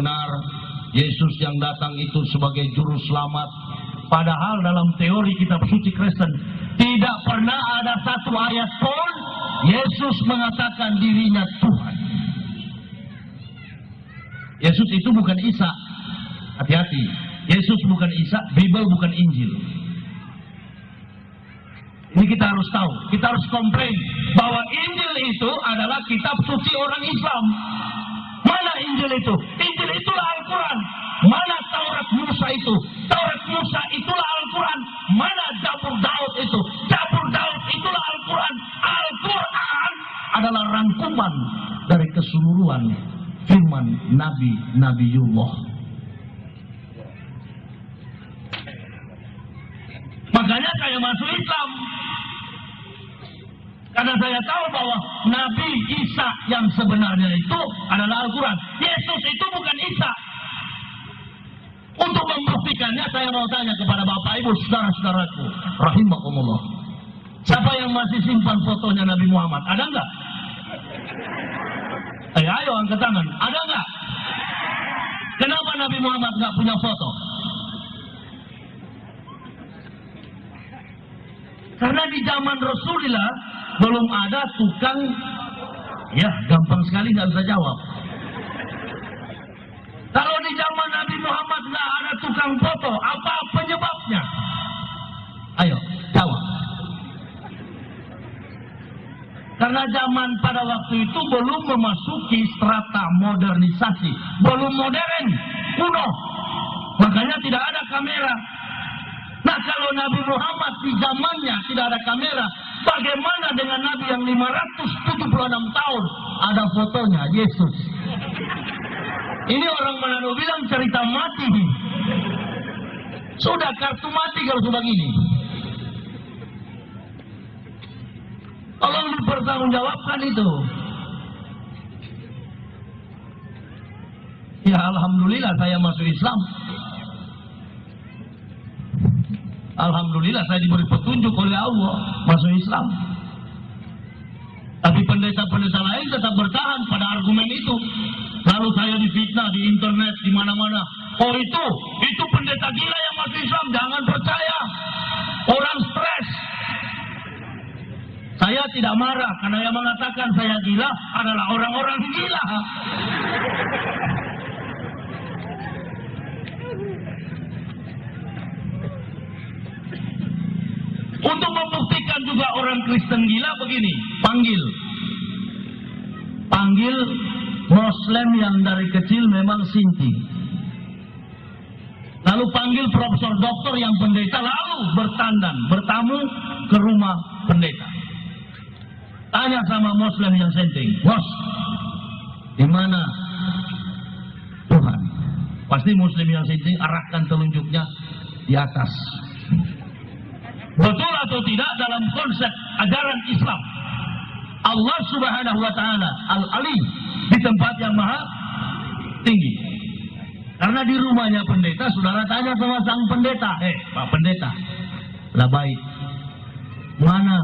benar Yesus yang datang itu sebagai juru selamat. Padahal dalam teori kitab suci Kristen tidak pernah ada satu ayat pun Yesus mengatakan dirinya Tuhan. Yesus itu bukan Isa. Hati-hati, Yesus bukan Isa, Bible bukan Injil. Ini kita harus tahu, kita harus komplain bahwa Injil itu adalah kitab suci orang Islam. Mana Injil itu? Injil itulah Al-Quran. Mana Taurat Musa itu? Taurat Musa itulah Al-Quran. Mana Zabur Daud itu? Zabur Daud itulah Al-Quran. Al-Quran adalah rangkuman dari keseluruhan firman Nabiullah. Makanya saya masuk Islam. Karena saya tahu bahwa Nabi Isa yang sebenarnya itu adalah Al-Quran. Yesus itu bukan Isa. Untuk membuktikannya saya mau tanya kepada Bapak Ibu saudara-saudaraku rahimakumullah. Siapa yang masih simpan fotonya Nabi Muhammad? Ada enggak? Ayo angkat tangan. Ada enggak? Kenapa Nabi Muhammad enggak punya foto? Karena di zaman Rasulullah belum ada tukang, ya gampang sekali nggak bisa jawab. Kalau di zaman Nabi Muhammad nggak ada tukang foto, apa penyebabnya? Ayo jawab. Karena zaman pada waktu itu belum memasuki strata modernisasi, belum modern, kuno. Makanya tidak ada kamera. Nah kalau Nabi Muhammad di zamannya tidak ada kamera, bagaimana dengan Nabi yang 576 tahun ada fotonya Yesus? Ini orang Manado bilang cerita mati. Sudah kartu mati kalau sudah gini. Tolong dipertanggungjawabkan itu. Ya alhamdulillah saya masuk Islam. Alhamdulillah saya diberi petunjuk oleh Allah masuk Islam. Tapi pendeta-pendeta lain tetap bertahan pada argumen itu. Lalu saya difitnah di internet, di mana-mana. Oh itu pendeta gila yang masuk Islam, jangan percaya. Orang stres. Saya tidak marah karena yang mengatakan saya gila adalah orang-orang gila. Untuk membuktikan juga orang Kristen gila begini, panggil Muslim yang dari kecil memang sinting. Lalu panggil profesor doktor yang pendeta, lalu bertamu ke rumah pendeta. Tanya sama Muslim yang sinting, Bos, di mana Tuhan? Pasti Muslim yang sinting arahkan telunjuknya di atas. Betul atau tidak dalam konsep ajaran Islam, Allah Subhanahu wa Ta'ala Al-Ali di tempat yang maha tinggi. Karena di rumahnya pendeta, saudara tanya sama sang pendeta, Pak Pendeta, lah baik, mana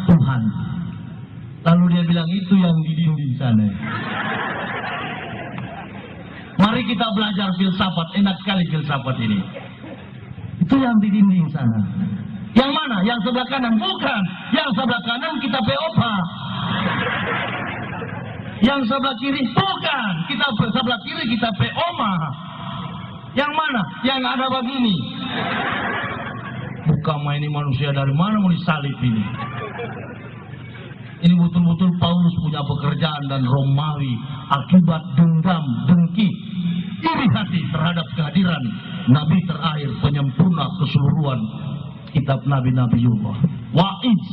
Tuhan? Lalu dia bilang itu yang di dinding sana. Mari kita belajar filsafat, enak sekali filsafat ini. Itu yang di dinding sana. Yang mana? Yang sebelah kanan? Bukan. Yang sebelah kanan kita POP. Yang sebelah kiri? Bukan. Kita sebelah kiri kita POMA. Yang mana? Yang ada begini. Bukan main ini manusia dari mana mau disalib ini. Ini betul-betul Paulus punya pekerjaan dan Romawi akibat dendam, dengki, iri hati terhadap kehadiran Nabi terakhir penyempurna keseluruhan kitab Nabi-Nabiullah. Wa'iz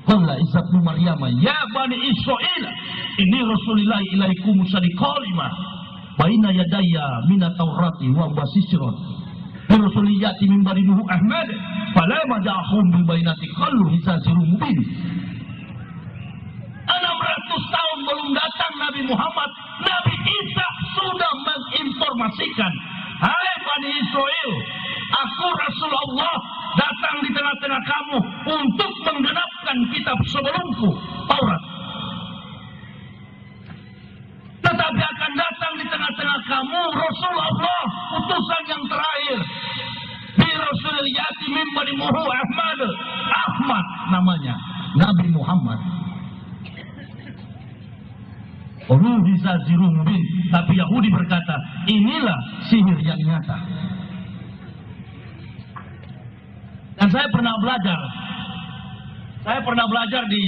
qala Isa bin Maryam ya bani Israil inni Rasulullah ilaikum sadiqalima baina yadayya min at-taurati wa basisrat Rasuliyati min bariduhu Ahmad fala majahum bil bainati qallu hisasirun mubin. 600 tahun belum datang Nabi Muhammad, Nabi Isa sudah menginformasikan, hai Bani Israel, aku Rasulullah datang di tengah-tengah kamu untuk menggenapkan kitab sebelumku, Taurat. Tetapi akan datang di tengah-tengah kamu Rasulullah, utusan yang terakhir. Bi Rasulil yati min bani Muhu Ahmad. Ahmad namanya, Nabi Muhammad. Ruhisa zirumbin. Tapi Yahudi berkata, inilah sihir yang nyata. Dan saya pernah belajar di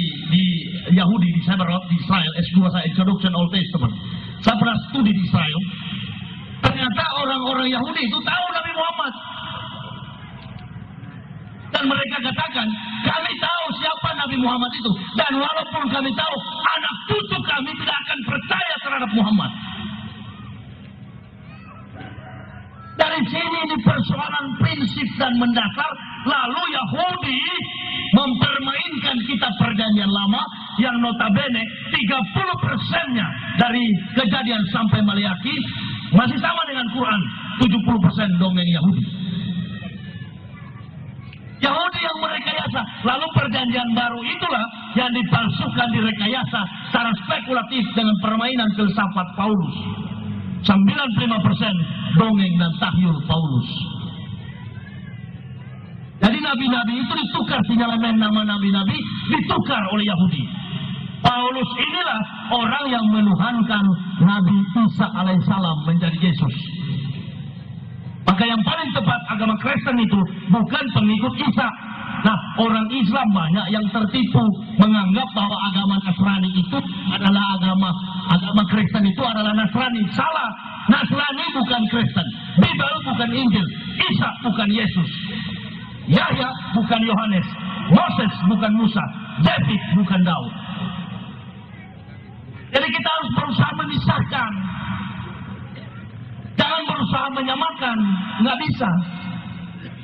Yahudi, di Semerot, di Israel, S2 saya, Introduction Old Testament. Saya pernah studi di Israel. Ternyata orang-orang Yahudi itu tahu Nabi Muhammad. Dan mereka katakan, kami tahu siapa Nabi Muhammad itu. Dan walaupun kami tahu, anak cucu kami tidak akan percaya terhadap Muhammad. Dari sini ini persoalan prinsip dan mendasar. Lalu Yahudi mempermainkan kitab perjanjian lama yang notabene 30%-nya dari Kejadian sampai Maliaki masih sama dengan Quran. 70% dongeng Yahudi. Yahudi yang merekayasa. Lalu perjanjian baru itulah yang dipalsukan, direkayasa secara spekulatif dengan permainan filsafat Paulus. 95% dongeng dan tahyul Paulus. Jadi nabi-nabi itu ditukar, sinyalemen nama nabi-nabi ditukar oleh Yahudi. Paulus inilah orang yang menuhankan Nabi Isa alaihissalam menjadi Yesus. Maka yang paling tepat agama Kristen itu bukan pengikut Isa. Nah, orang Islam banyak yang tertipu menganggap bahwa agama Nasrani itu adalah agama Kristen itu adalah Nasrani. Salah. Nasrani bukan Kristen. Bible bukan Injil. Isa bukan Yesus. Yahya bukan Yohanes. Moses bukan Musa. David bukan Daud. Jadi kita harus berusaha memisahkan. Jangan berusaha menyamakan. Nggak bisa.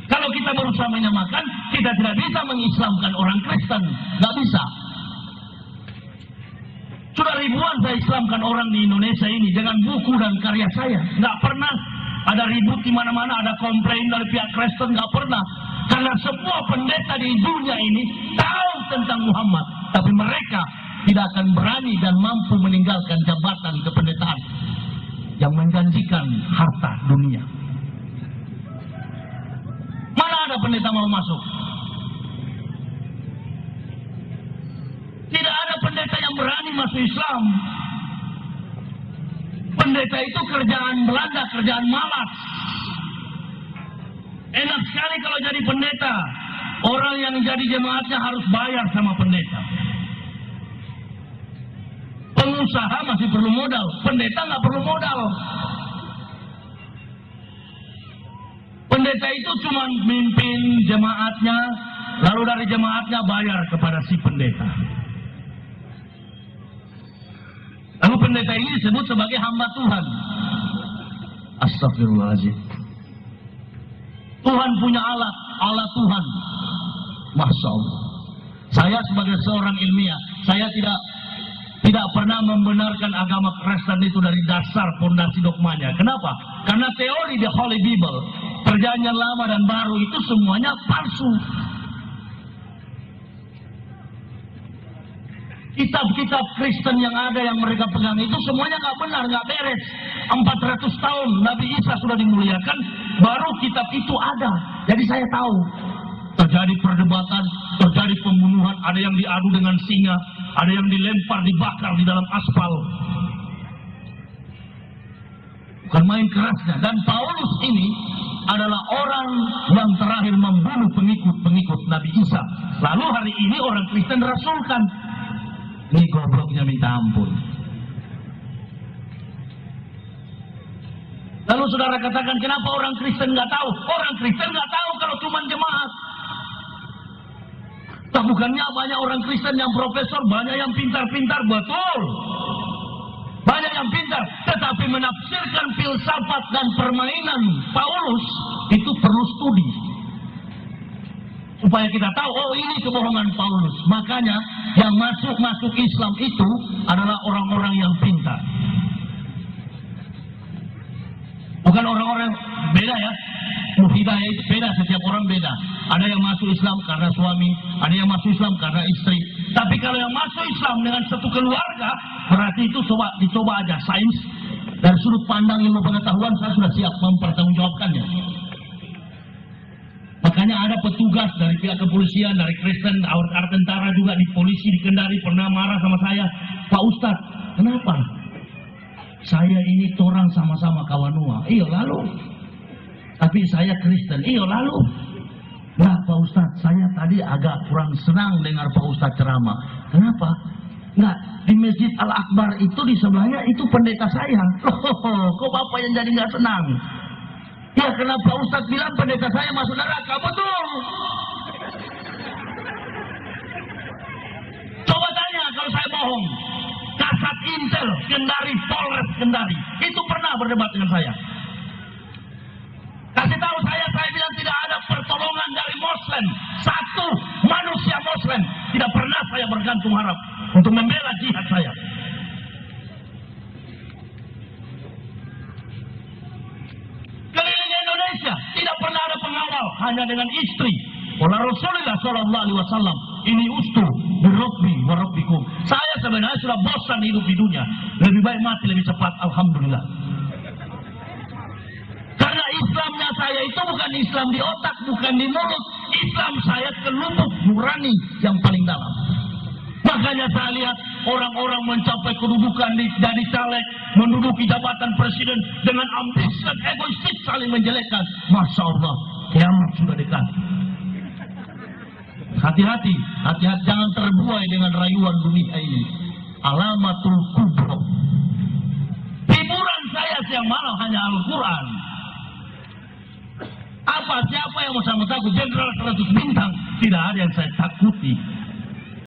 Kalau kita berusaha menyamakan, kita tidak bisa mengislamkan orang Kristen. Nggak bisa. Sudah ribuan saya islamkan orang di Indonesia ini dengan buku dan karya saya. Nggak pernah ada ribut di mana-mana, ada komplain dari pihak Kristen, nggak pernah. Karena semua pendeta di dunia ini tahu tentang Muhammad, tapi mereka tidak akan berani dan mampu meninggalkan jabatan kependetaan yang menjanjikan harta dunia. Mana ada pendeta mau masuk? Tidak ada pendeta yang berani masuk Islam. Pendeta itu kerjaan Belanda, kerjaan malas. Enak sekali kalau jadi pendeta. Orang yang jadi jemaatnya harus bayar sama pendeta. Pengusaha masih perlu modal, pendeta nggak perlu modal. Pendeta itu cuma mimpin jemaatnya, lalu dari jemaatnya bayar kepada si pendeta. Lalu pendeta ini disebut sebagai hamba Tuhan. Astagfirullahaladzim. Tuhan punya alat, alat Tuhan. Masya Allah. Saya sebagai seorang ilmiah, saya tidak pernah membenarkan agama Kristen itu dari dasar fondasi dogmanya. Kenapa? Karena teori the Holy Bible, perjanjian lama dan baru itu semuanya palsu. Kitab-kitab Kristen yang ada yang mereka pegang itu semuanya nggak benar, nggak beres. 400 tahun Nabi Isa sudah dimuliakan, baru kitab itu ada. Jadi saya tahu terjadi perdebatan, terjadi pembunuhan, ada yang diadu dengan singa, ada yang dilempar, dibakar di dalam aspal. Bukan main kerasnya. Dan Paulus ini adalah orang yang terakhir membunuh pengikut Nabi Isa. Lalu hari ini orang Kristen rasulkan. Ini gobloknya minta ampun. Lalu saudara katakan, kenapa orang Kristen nggak tahu? Orang Kristen nggak tahu kalau cuma jemaat. Bukannya banyak orang Kristen yang profesor, banyak yang pintar-pintar, betul. Banyak yang pintar, tetapi menafsirkan filsafat dan permainan Paulus itu perlu studi. Supaya kita tahu, oh ini kebohongan Paulus. Makanya yang masuk Islam itu adalah orang-orang yang pintar. Bukan orang-orang beda ya. Hidayah itu beda, setiap orang beda. Ada yang masuk Islam karena suami, ada yang masuk Islam karena istri. Tapi kalau yang masuk Islam dengan satu keluarga, berarti itu dicoba aja sains. Dari sudut pandang ilmu pengetahuan saya sudah siap mempertanggungjawabkannya. Makanya ada petugas dari pihak kepolisian, dari Kristen, awak tentara juga di polisi di Kendari pernah marah sama saya. Pak Ustadz, kenapa? Saya ini orang sama-sama kawanua. Iya lalu. Tapi saya Kristen. Iya lalu. Nah Pak Ustadz, saya tadi agak kurang senang dengar Pak Ustadz ceramah. Kenapa? Nah, di Masjid Al-Akbar itu di sebelahnya itu pendeta saya. Loh, kok Bapak yang jadi nggak senang? Ya karena Pak Ustadz bilang pendeta saya masuk neraka. Betul. Coba tanya kalau saya bohong. Kasat Intel Kendari, Polres Kendari itu pernah berdebat dengan saya. Kasih tahu saya bilang tidak ada pertolongan dari Muslim. Satu manusia Muslim tidak pernah saya bergantung harap untuk membela jihad saya. Keliling Indonesia tidak pernah ada pengawal, hanya dengan istri. Oleh Rasulullah Shallallahu Alaihi Wasallam, ini ustu birobbi warobbikum. Saya sebenarnya sudah bosan hidup di dunia. Lebih baik mati lebih cepat. Alhamdulillah. Karena Islamnya saya itu bukan Islam di otak, bukan di mulut. Islam saya ke lubuk nurani yang paling dalam. Makanya saya lihat orang-orang mencapai kedudukan dari caleg, menduduki jabatan presiden dengan ambisi dan egoistik saling menjelekkan. Masya Allah, kiamat sudah dekat. Hati-hati, hati-hati, jangan terbuai dengan rayuan dunia ini. Alamatul kubro. Hiburan saya siang malam hanya Al-Quran. Apa siapa yang mau sama takut? Jenderal 100 bintang tidak ada yang saya takuti.